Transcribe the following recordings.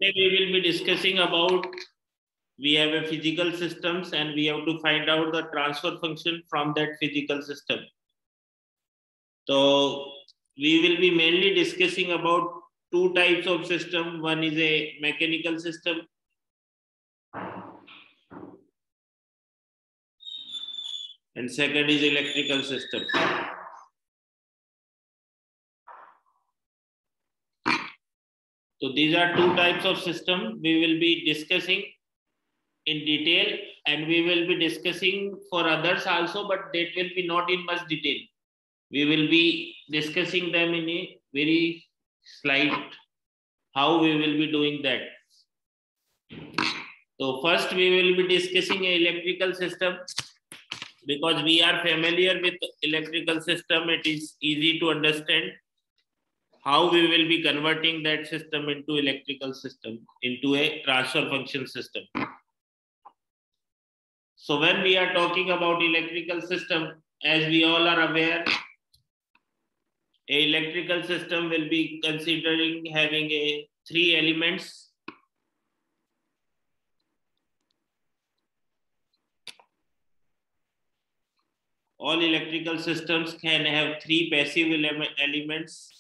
Today we will be discussing about, we have a physical systems and we have to find out the transfer function from that physical system. So we will be mainly discussing about two types of system. One is a mechanical system and second is electrical system. So these are two types of system we will be discussing in detail, and we will be discussing for others also, but that will be not in much detail. We will be discussing them in a very slight, how we will be doing that. So first we will be discussing an electrical system. Because we are familiar with electrical system, it is easy to understand how we will be converting that system into electrical system, into a transfer function system. So when we are talking about electrical system, as we all are aware, a electrical system will be considering having a 3 elements. All electrical systems can have 3 passive elements.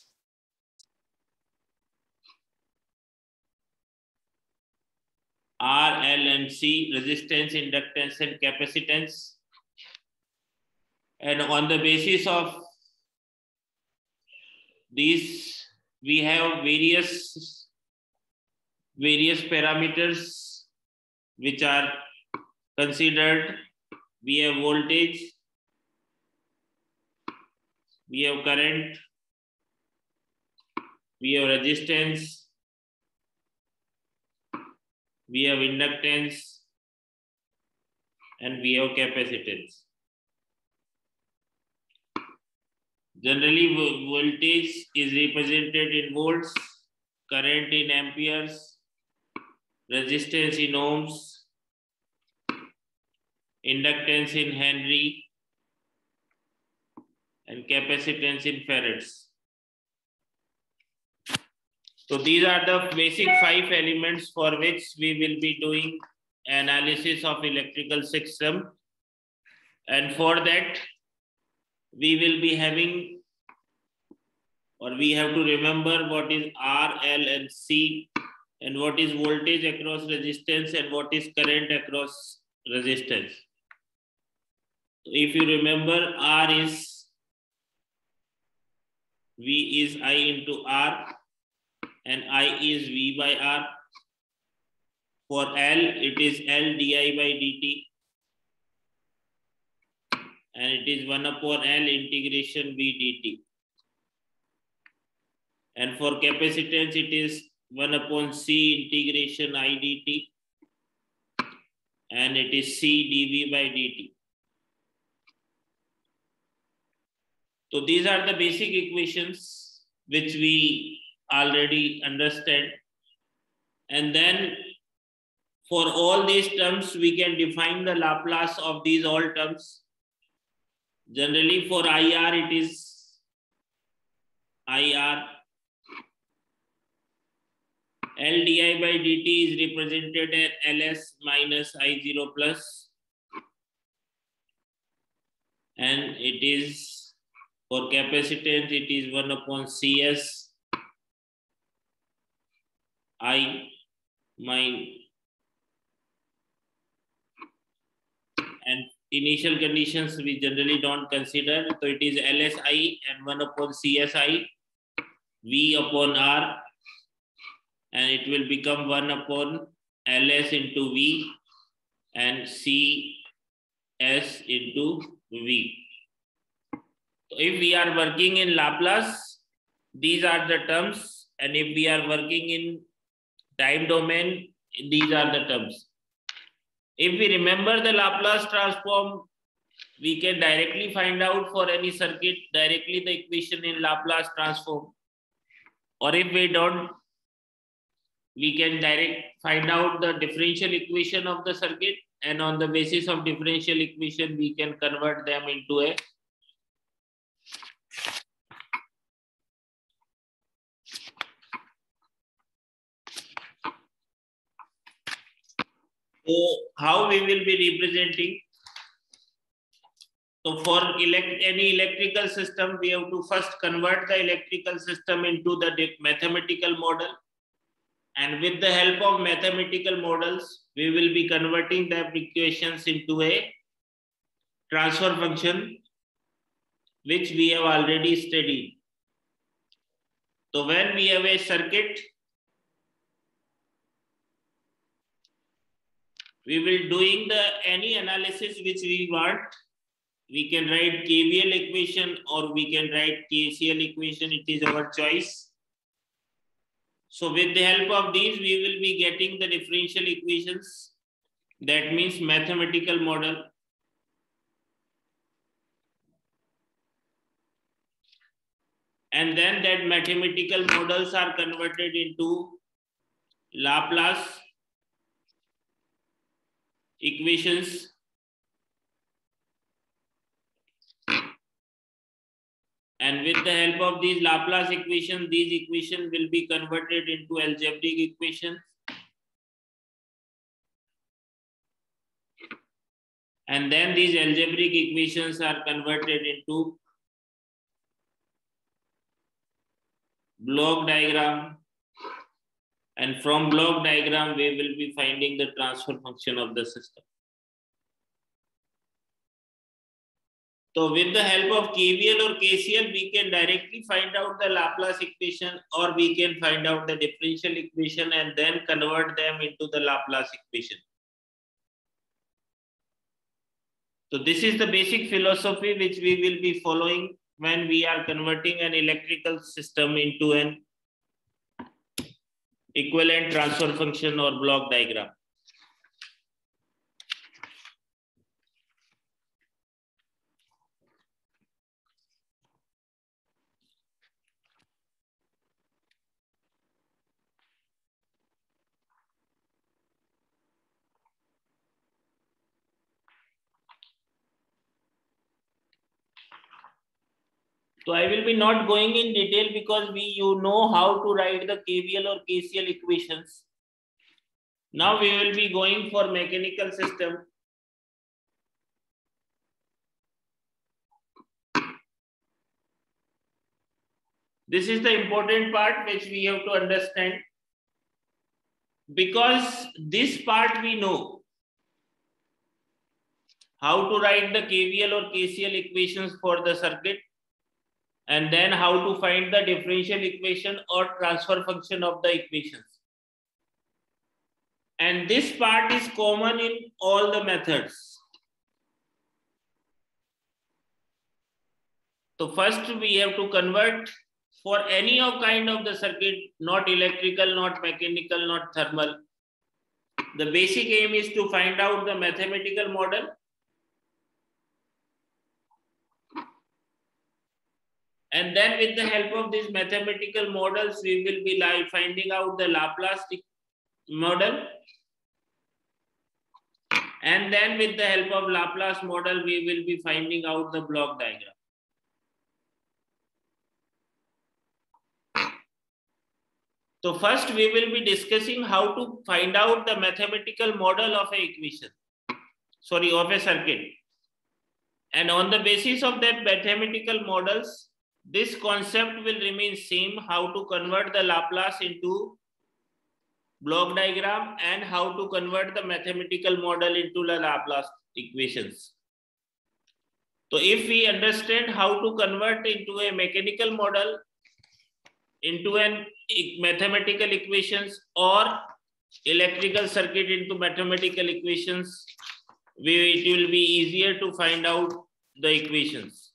R, L, and C, resistance, inductance, and capacitance. And on the basis of these, we have various parameters which are considered. We have voltage, we have current, we have resistance, we have inductance, and we have capacitance. Generally, voltage is represented in volts, current in amperes, resistance in ohms, inductance in Henry, and capacitance in farads. So these are the basic 5 elements for which we will be doing analysis of electrical system. And for that, we will be having, or we have to remember what is R, L, and C, and what is voltage across resistance, and what is current across resistance. If you remember, R is V is I into R, and I is V by R. For L, it is L di by dt, and it is 1 upon L integration V dt. And for capacitance, it is 1 upon C integration I dt, and it is C dV by dt. So these are the basic equations which we already understand. And then for all these terms, we can define the Laplace of these all terms. Generally for IR, it is IR. L di by dt is represented as Ls minus I0 plus. And it is, for capacitance, it is 1 upon Cs I minus. And initial conditions we generally don't consider. So it is LSI and 1 upon CSI, V upon R, and it will become 1 upon LS into V and CS into V. So if we are working in Laplace, these are the terms, and if we are working in time domain, these are the terms. If we remember the Laplace transform, we can directly find out for any circuit directly the equation in Laplace transform. Or if we don't, we can find out the differential equation of the circuit, and on the basis of differential equation, we can convert them into a So how we will be representing? So for any electrical system, we have to first convert the electrical system into the mathematical model. And with the help of mathematical models, we will be converting the equations into a transfer function, which we have already studied. So when we have a circuit, we will doing any analysis which we want. We can write KVL equation or we can write KCL equation. It is our choice. So with the help of these, we will be getting the differential equations. That means mathematical model. And then that mathematical models are converted into Laplace equations. And with the help of these Laplace equations, these equations will be converted into algebraic equations. And then these algebraic equations are converted into block diagram. And from block diagram, we will be finding the transfer function of the system. So with the help of KVL or KCL, we can directly find out the Laplace equation, or we can find out the differential equation and then convert them into the Laplace equation. So this is the basic philosophy which we will be following when we are converting an electrical system into an equivalent transfer function or block diagram. So I will be not going in detail because you know how to write the KVL or KCL equations. Now we will be going for mechanical system. This is the important part which we have to understand, because this part we know how to write the KVL or KCL equations for the circuit, and then how to find the differential equation or transfer function of the equations. And this part is common in all the methods. So first we have to convert for any of kind of the circuit, not electrical, not mechanical, not thermal. The basic aim is to find out the mathematical model. And then with the help of these mathematical models, we will be finding out the Laplace model. And then with the help of Laplace model, we will be finding out the block diagram. So first we will be discussing how to find out the mathematical model of a equation, of a circuit. And on the basis of that mathematical models, this concept will remain same, how to convert the Laplace into block diagram and how to convert the mathematical model into the Laplace equations. So if we understand how to convert into a mechanical model into an mathematical equations or electrical circuit into mathematical equations, it will be easier to find out the equations.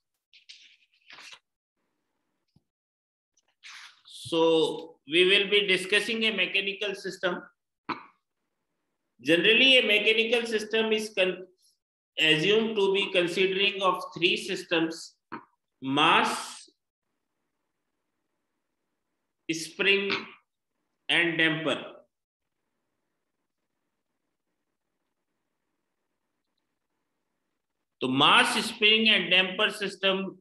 So we will be discussing a mechanical system. Generally, a mechanical system is assumed to be considering of three systems: mass, spring, and damper. The mass, spring, and damper system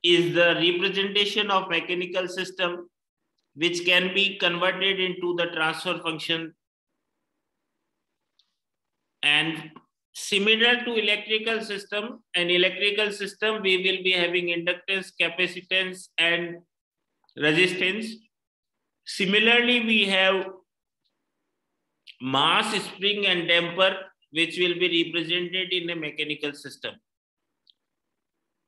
is the representation of mechanical system which can be converted into the transfer function And similar to electrical system, we will be having inductance, capacitance, and resistance. Similarly, we have mass, spring, and damper, which will be represented in a mechanical system.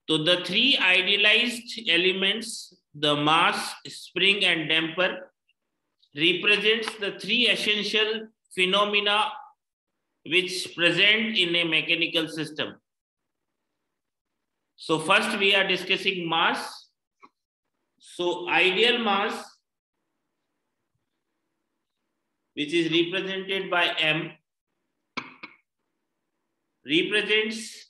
So the three idealized elements, the mass, spring, and damper, represents the three essential phenomena which present in a mechanical system. So first we are discussing mass. So ideal mass, which is represented by M, represents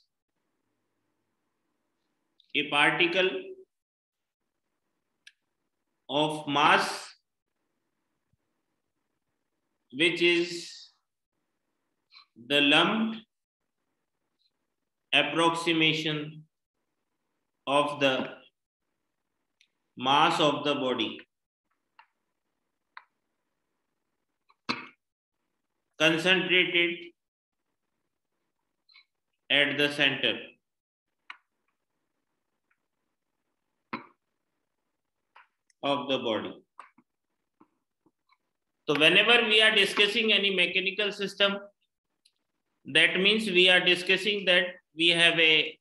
a particle of mass which is the lumped approximation of the mass of the body, concentrated at the center. Of the body. So whenever we are discussing any mechanical system, that means we are discussing that we have a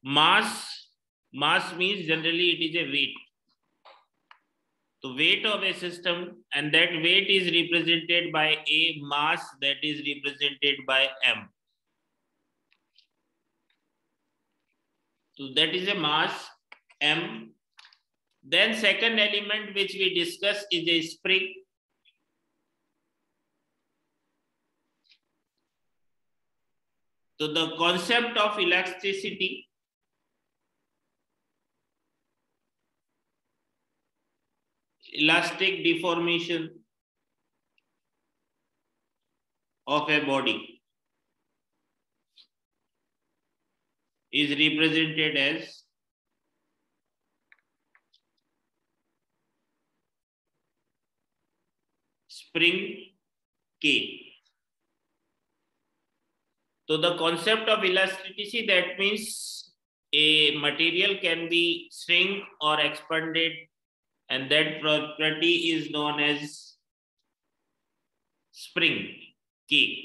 mass. Mass means generally it is a weight. The weight of a system, and that weight is represented by a mass that is represented by M. So that is a mass M. Then second element which we discuss is a spring. So the concept of elasticity, elastic deformation of a body is represented as spring K. So the concept of elasticity, that means a material can be shrink or expanded, and that property is known as spring K.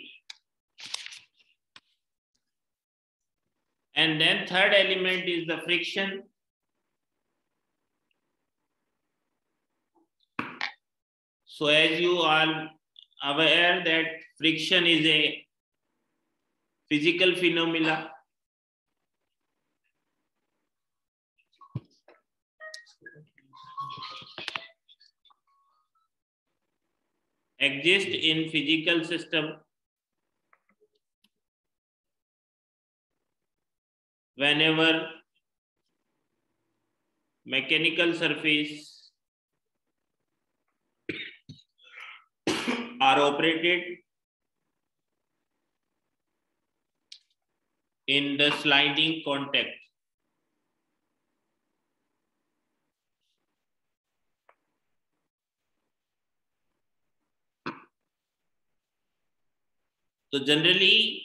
And then third element is the friction. So as you are aware that friction is a physical phenomena exist in physical system whenever mechanical surface are operated in the sliding contact. So generally,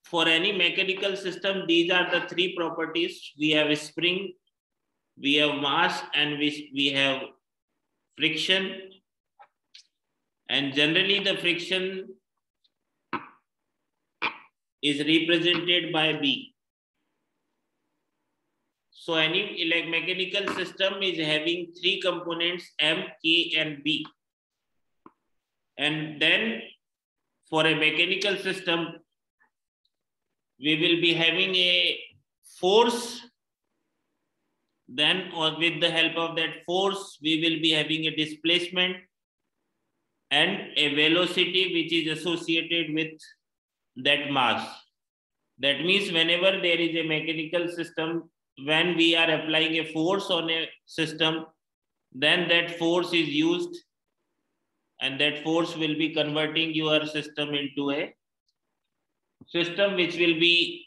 for any mechanical system, these are the three properties. We have a spring, we have mass, and we have friction. And generally the friction is represented by B. So any mechanical system is having three components, M, K, and B. And then for a mechanical system, we will be having a force. Then with the help of that force, we will be having a displacement and a velocity which is associated with that mass. That means whenever there is a mechanical system, when we are applying a force on a system, then that force is used, and that force will be converting your system into a system which will be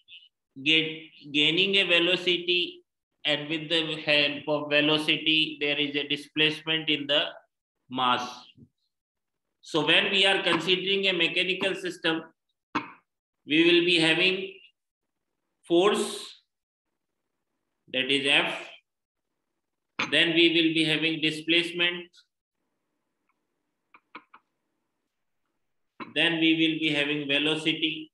gaining a velocity, and with the help of velocity, there is a displacement in the mass. So when we are considering a mechanical system, we will be having force, that is F. Then we will be having displacement. Then we will be having velocity.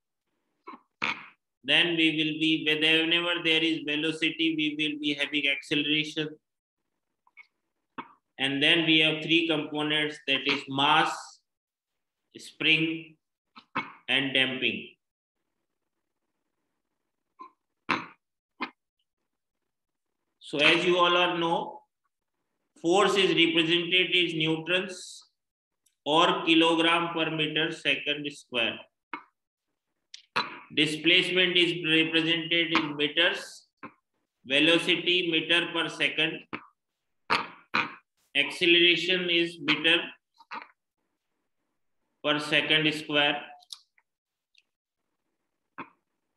Then we will be, whenever there is velocity, we will be having acceleration. And then we have three components, that is mass, spring, and damping. So as you all know, force is represented as newtons or kilogram per meter second square. Displacement is represented in meters, velocity meter per second, acceleration is meter per second square,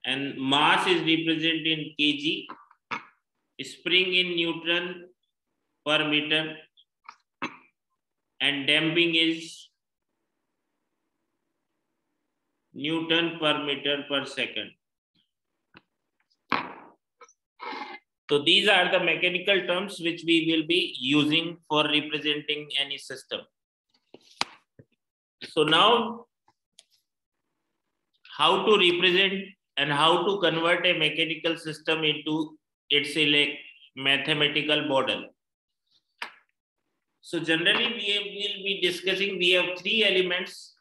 and mass is represented in kg, spring in newton per meter, and damping is newton per meter per second. So these are the mechanical terms which we will be using for representing any system. So now, how to represent and how to convert a mechanical system into its mathematical model. So generally we will be discussing, we have three elements.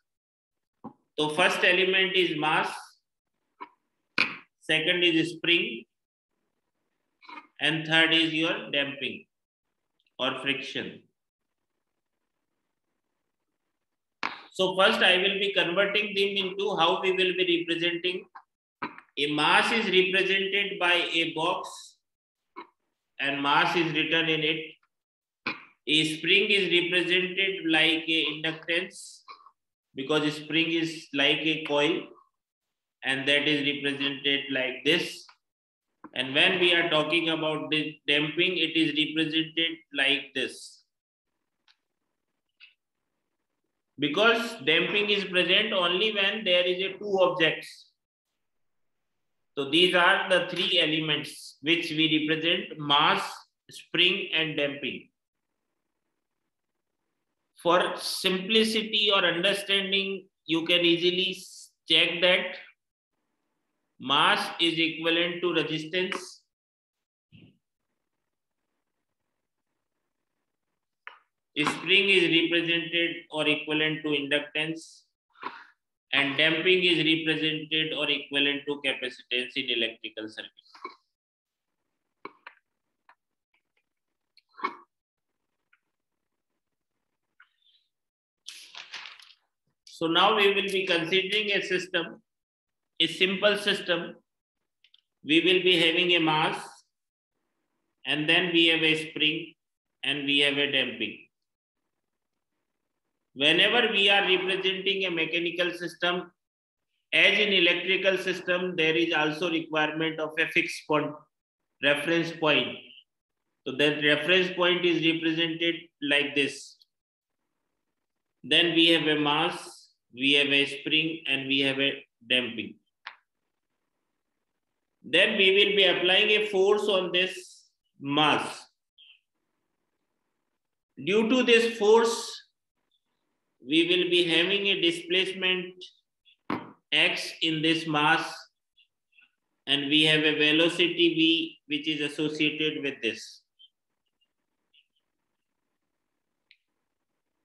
So first element is mass, second is spring, and third is your damping or friction. So first I will be converting them into how we will be representing. A mass is represented by a box and mass is written in it. A spring is represented like a inductance because spring is like a coil and that is represented like this. And when we are talking about the damping, it is represented like this. Because damping is present only when there is a two objects. So these are the three elements which we represent: mass, spring, and damping. For simplicity or understanding, you can easily check that mass is equivalent to resistance. Spring is represented or equivalent to inductance. And damping is represented or equivalent to capacitance in electrical circuit. So now we will be considering a system, a simple system. We will be having a mass, and then we have a spring, and we have a damping. Whenever we are representing a mechanical system, as in electrical system, there is also requirement of a fixed point, reference point. So that reference point is represented like this. Then we have a mass, we have a spring, and we have a damping. Then we will be applying a force on this mass. Due to this force, we will be having a displacement x in this mass, and we have a velocity v which is associated with this.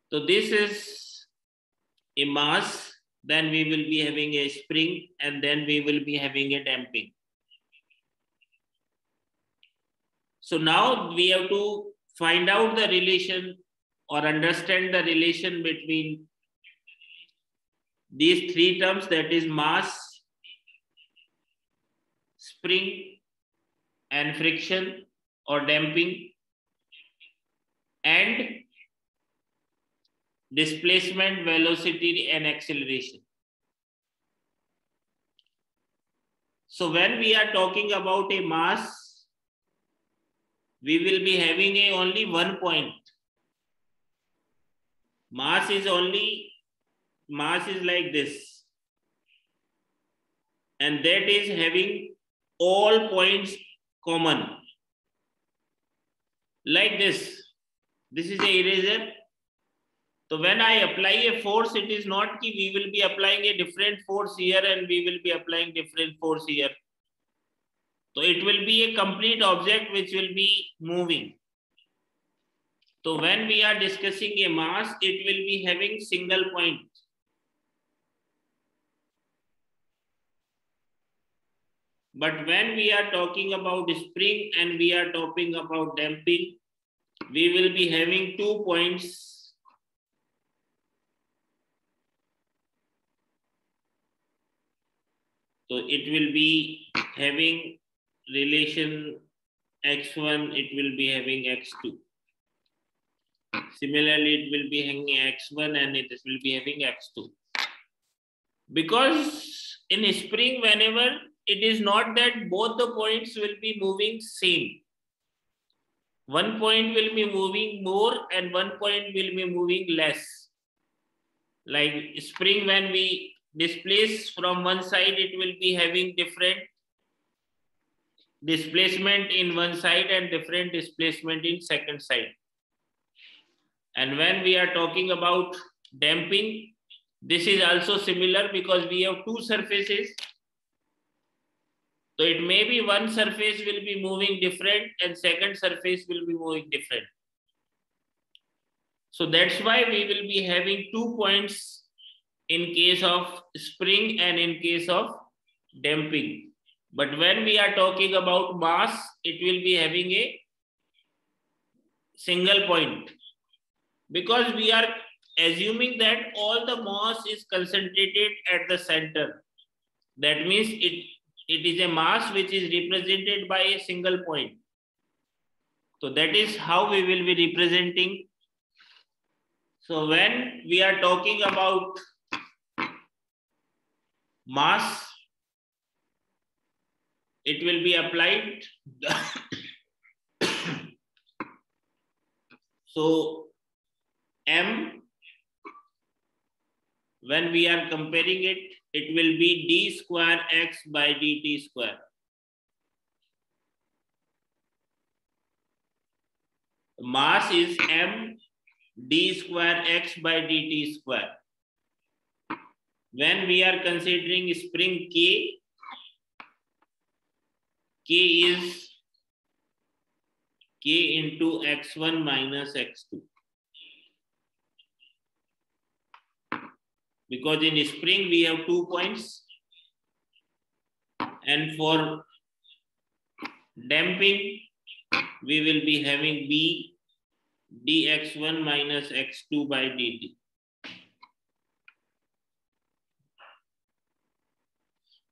So this is a mass, then we will be having a spring, and then we will be having a damping. So now we have to find out the relation or understand the relation between these three terms, that is mass, spring, and friction or damping, and displacement, velocity, and acceleration. So when we are talking about a mass, we will be having only one point. Mass is only mass is like this, and that is having all points common. Like this. This is a eraser. So when I apply a force, it is not that we will be applying a different force here and we will be applying different force here. So it will be a complete object which will be moving. So when we are discussing a mass, it will be having single point. But when we are talking about spring and we are talking about damping, we will be having 2 points. So it will be having relation x1, it will be having x2. Similarly, it will be having x1 and it will be having x2. Because in spring, whenever it is not that both the points will be moving same. One point will be moving more and one point will be moving less. Like spring, when we displace from one side, it will be having different displacement in one side and different displacement in second side. And when we are talking about damping, this is also similar because we have two surfaces. So it may be one surface will be moving different and second surface will be moving different. So that's why we will be having 2 points in case of spring and in case of damping. But when we are talking about mass, it will be having a single point. Because we are assuming that all the mass is concentrated at the center. That means it is a mass which is represented by a single point. So that is how we will be representing. So when we are talking about mass, it will be applied. So M, when we are comparing it, it will be d square x by dt square. Mass is M d square x by dt square. When we are considering spring K, K is K into x1 minus x2. Because in spring we have 2 points. And for damping, we will be having B dx1 minus x2 by dt.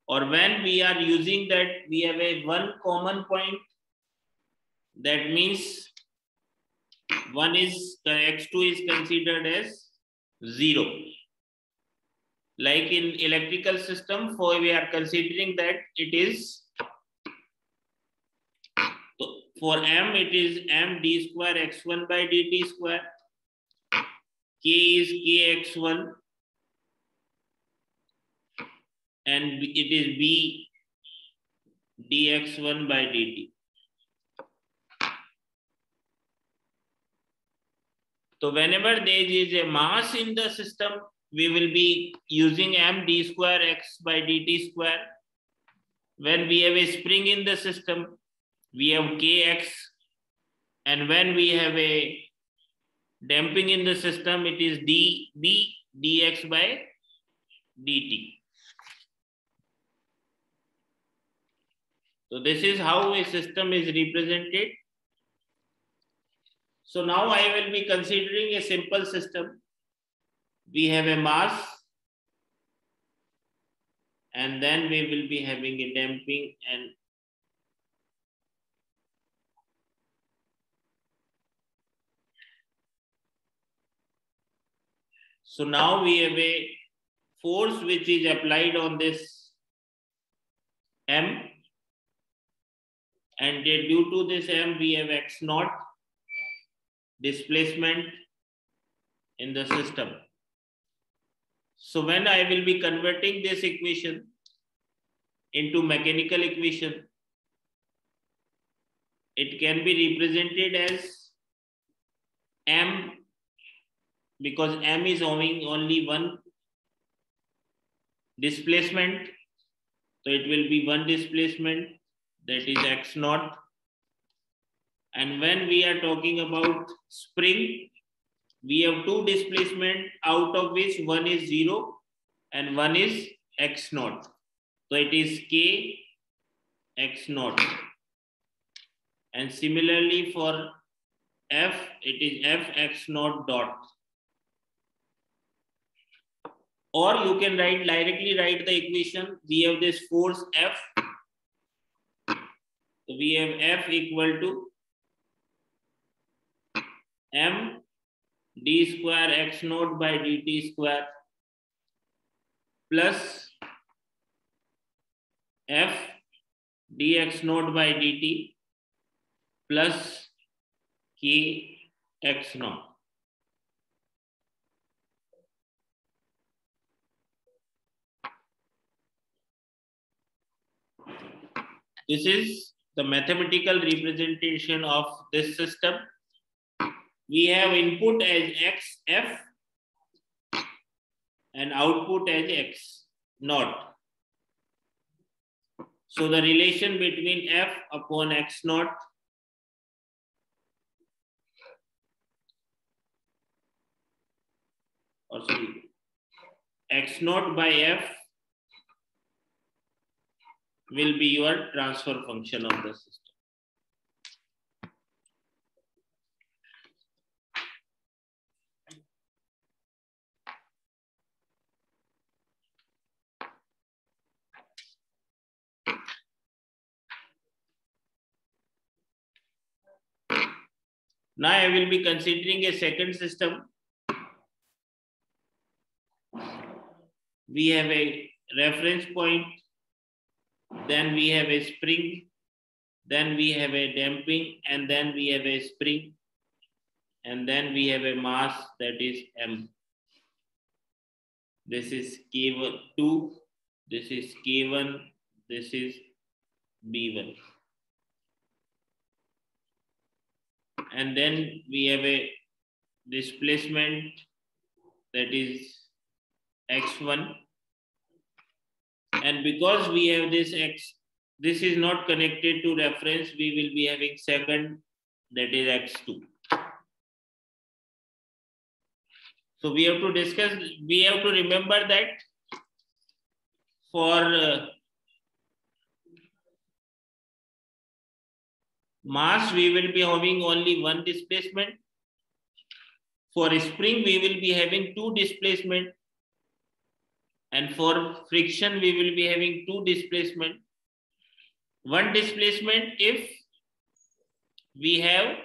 Or when we are using that, we have a one common point. That means x2 is considered as 0. Like in electrical system, for we are considering that it is, for M, it is M d square x1 by dt square. K is kx1. And it is B dx1 by dt. So whenever there is a mass in the system, we will be using M d square x by dt square. When we have a spring in the system, we have kx. And when we have a damping in the system, it is dB dx by dt. So this is how a system is represented. So now I will be considering a simple system. We have a mass, and then we will be having a damping and so now we have a force which is applied on this M, and due to this M we have x naught displacement in the system. So when I will be converting this equation into mechanical equation, it can be represented as M, because M is having only one displacement. So it will be one displacement, that is x naught. And when we are talking about spring, we have two displacement, out of which one is 0 and one is x naught. So it is k x naught. And similarly for F, it is f x naught dot. Or you can directly write the equation. We have this force F. So we have F equal to m d square x naught by dt square plus F dx naught by dt plus k x naught. This is the mathematical representation of this system. We have input as x f and output as x naught. So the relation between f upon x naught x naught by f will be your transfer function of the system. Now I will be considering a second system. We have a reference point, then we have a spring, then we have a damping, and then we have a spring, and then we have a mass, that is m. This is K2, this is K1, this is B1. And then we have a displacement, that is x1. And because we have this x, this is not connected to reference, we will be having second, that is x2. So we have to discuss, we have to remember that for mass, we will be having only one displacement. For spring, we will be having two displacement. And for friction, we will be having two displacement. One displacement if we have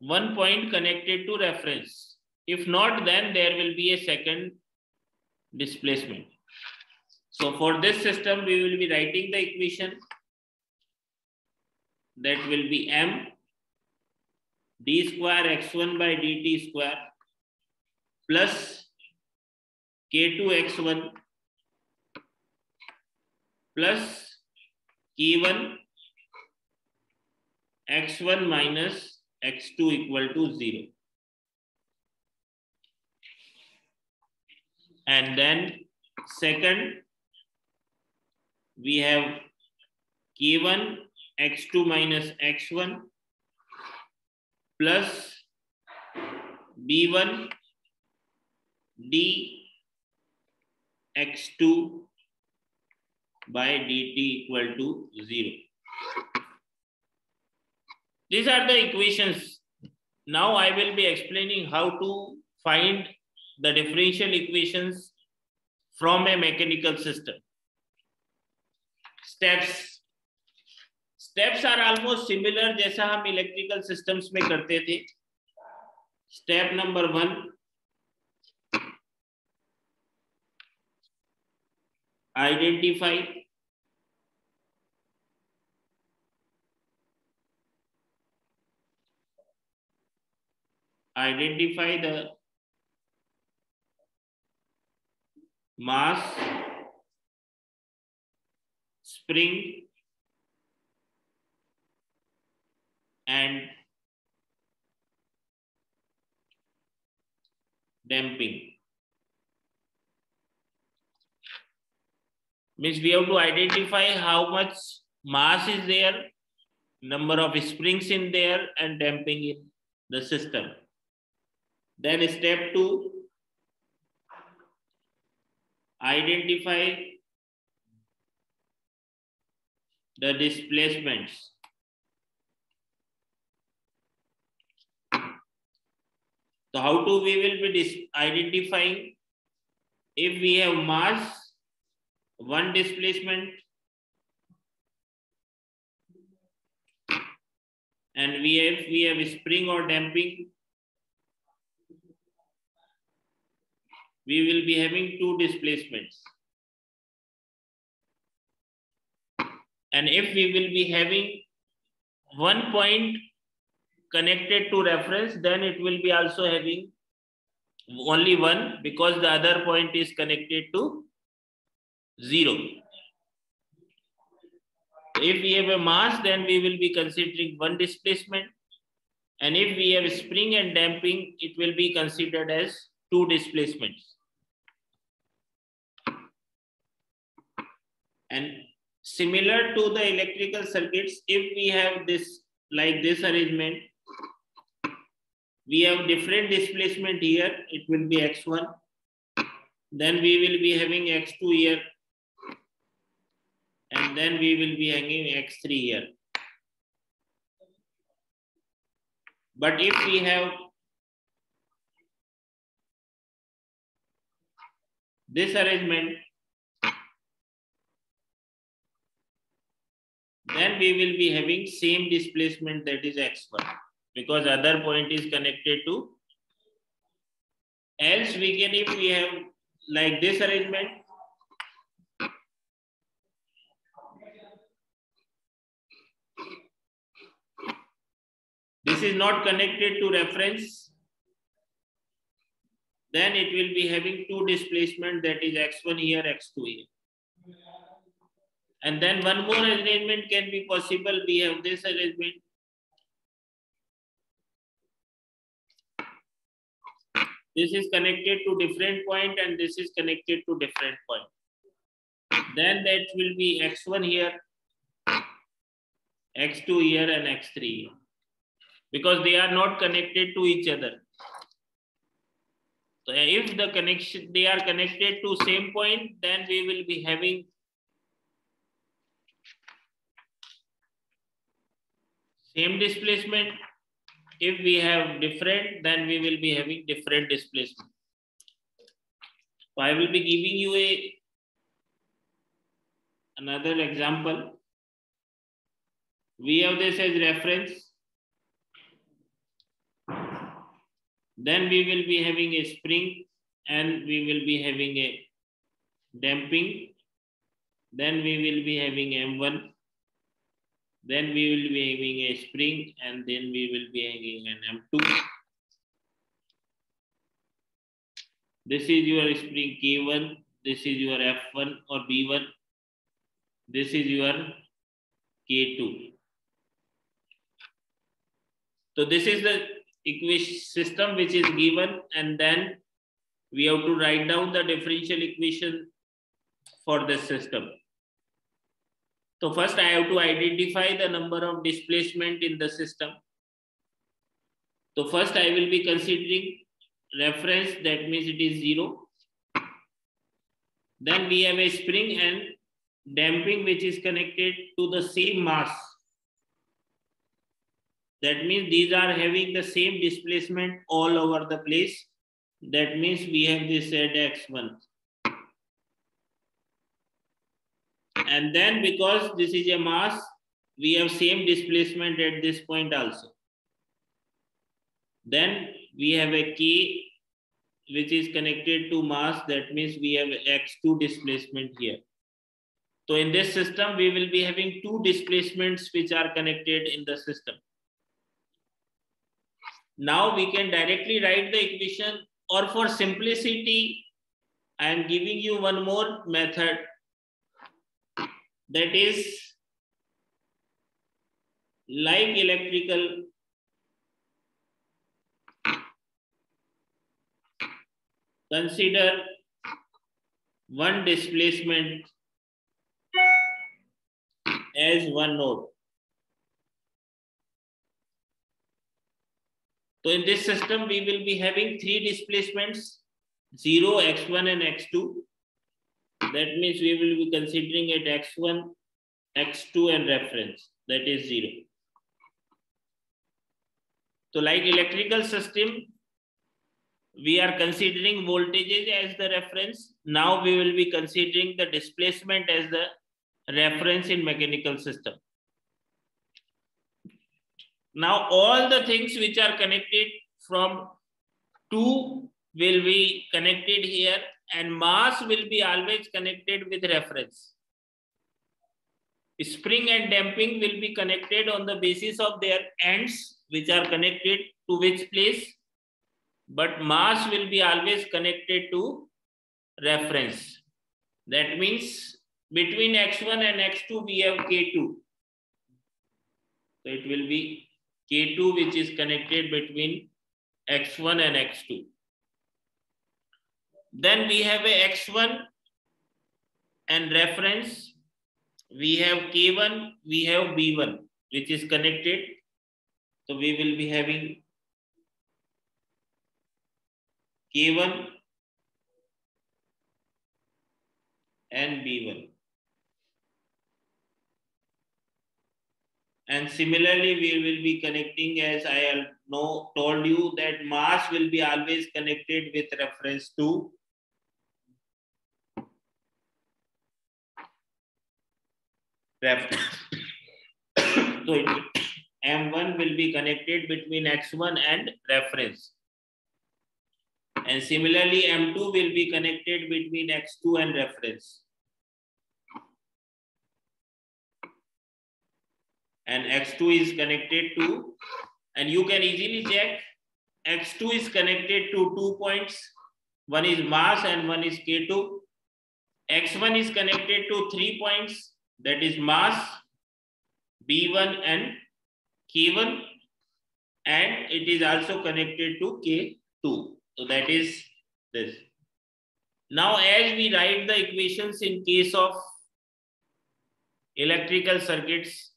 one point connected to reference. If not, then there will be a second displacement. So for this system, we will be writing the equation that will be m d square x1 by dt square plus k2 x1 plus k1 x1 minus x2 equal to 0. And then second, we have k1 x2 minus x1 plus b1 d x2 by dt equal to 0. These are the equations. Now I will be explaining how to find the differential equations from a mechanical system. Steps are almost similar जैसा हम electrical systems में करते थे. Step number 1, identify the mass, spring, and damping. Means we have to identify how much mass is there, number of springs in there, and damping in the system. Then step 2, identify the displacements. So how do we will be identifying? If we have mass, one displacement, and we have spring or damping, we will be having 2 displacements. And if we will be having one point connected to reference, then it will be also having only one, because the other point is connected to 0. If we have a mass, then we will be considering one displacement. And if we have spring and damping, it will be considered as 2 displacements. And similar to the electrical circuits, if we have this, like this arrangement, we have different displacement here, it will be x1. Then we will be having x2 here. And then we will be having x3 here. But if we have this arrangement, then we will be having same displacement, that is x1, because other point is connected to. Else we can, if we have like this arrangement, this is not connected to reference, then it will be having 2 displacement, that is x1 here, x2 here. And then one more arrangement can be possible. We have this arrangement. This is connected to different point and this is connected to different point. Then that will be x1 here, x2 here, and x3 here, because they are not connected to each other. So if the connection, they are connected to same point, then we will be having same displacement. If we have different, then we will be having different displacement. So I will be giving you another example. We have this as reference. Then we will be having a spring and we will be having a damping. Then we will be having M1. Then we will be having a spring and then we will be having an M2. This is your spring K1. This is your F1 or B1. This is your K2. So this is the equation system which is given, and then we have to write down the differential equation for this system. So first I have to identify the number of displacement in the system. So first I will be considering reference, that means it is 0. Then we have a spring and damping which is connected to the same mass. That means these are having the same displacement all over the place. That means we have this at x1. And then because this is a mass, we have same displacement at this point also. Then we have a K which is connected to mass. That means we have x2 displacement here. So in this system, we will be having 2 displacements which are connected in the system. Now we can directly write the equation, or for simplicity, I am giving you one more method, that is like electrical consider one displacement as one node. So in this system, we will be having three displacements, 0, x1 and x2. That means we will be considering it x1, x2 and reference, that is 0. So like electrical system, we are considering voltages as the reference. Now we will be considering the displacement as the reference in mechanical system. Now all the things which are connected from 2 will be connected here, and mass will be always connected with reference. Spring and damping will be connected on the basis of their ends, which are connected to which place, but mass will be always connected to reference. That means between x1 and x2 we have K2. So it will be K2 which is connected between x1 and x2. Then we have a x1 and reference. We have K1, we have B1 which is connected. So we will be having K1 and B1. And similarly, we will be connecting, as I told you, that mass will be always connected with reference to reference. So M1 will be connected between X1 and reference. And similarly, M2 will be connected between X2 and reference. And X2 is connected to, and you can easily check, X2 is connected to 2 points. One is mass and one is K2. X1 is connected to 3 points, that is mass, B1 and K1. And it is also connected to K2. So that is this. Now, as we write the equations in case of electrical circuits,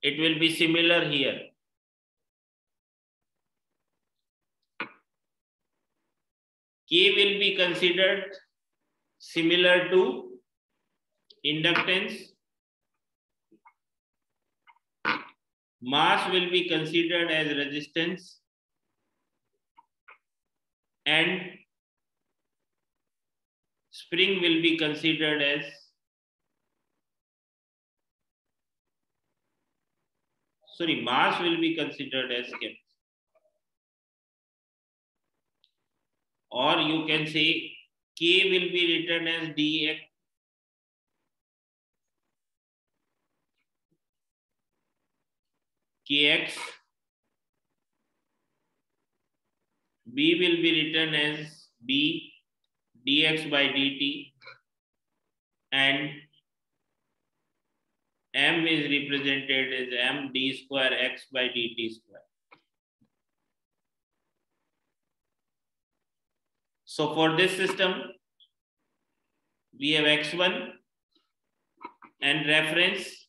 it will be similar here. K will be considered similar to inductance. Mass will be considered as resistance. And spring will be considered as mass will be considered as K. Or you can say K will be written as dx. Kx. B will be written as B dx by dt, and M is represented as M d square x by dt square. So for this system, we have X1 and reference.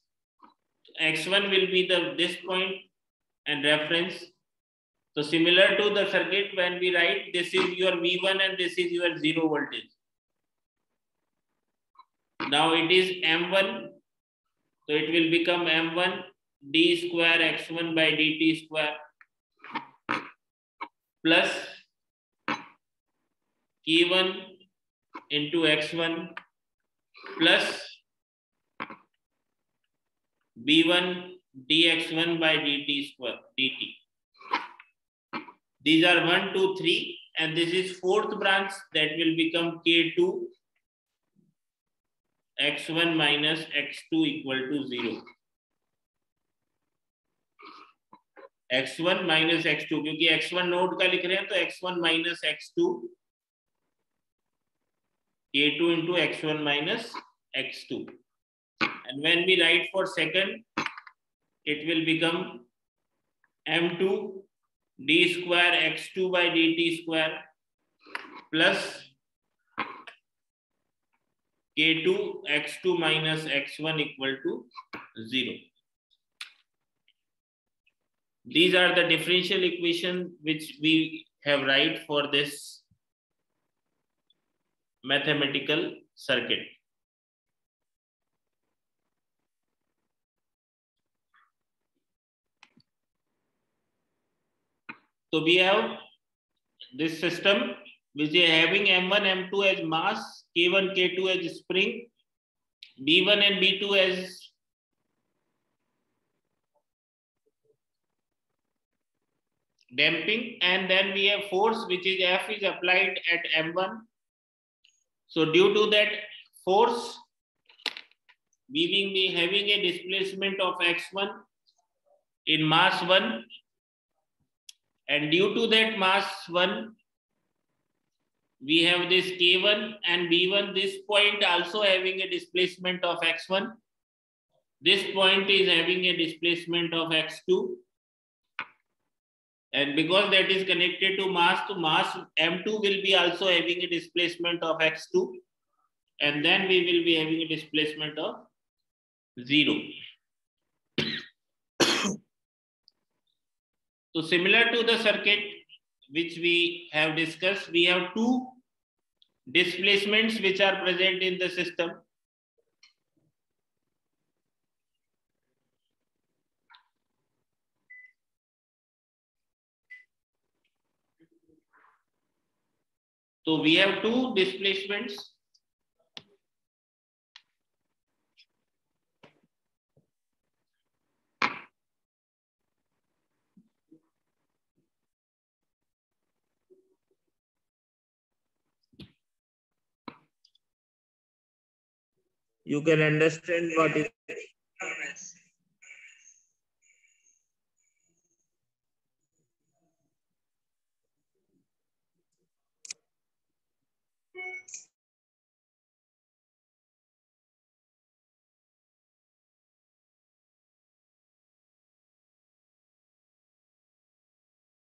X1 will be this point and reference. So similar to the circuit, when we write, this is your V1 and this is your 0 voltage. Now it is M1. So it will become M1 d square x1 by dt square plus K1 into x1 plus B1 dx1 by dt square dt. These are 1, 2, 3, and this is fourth branch, that will become K2 x1 minus x2 equal to 0. x1 minus x2, क्योंकि x1 node का लिख रहे हैं तो x1 minus x2 K2 into x1 minus x2. And when we write for second, it will become m2 d square x2 by dt square plus K2 x2 minus x1 equal to 0. These are the differential equation which we have write for this mathematical circuit. So we have this system which is having M1, M2 as mass, K1, K2 as spring, B1 and B2 as damping, and then we have force which is F is applied at M1. So due to that force, we will be having a displacement of x1 in mass 1, and due to that mass 1, we have this K1 and B1. This point also having a displacement of x1. This point is having a displacement of x2. And because that is connected to mass M2 will be also having a displacement of x2. And then we will be having a displacement of 0. So similar to the circuit which we have discussed, we have two displacements which are present in the system. So we have two displacements. You can understand what is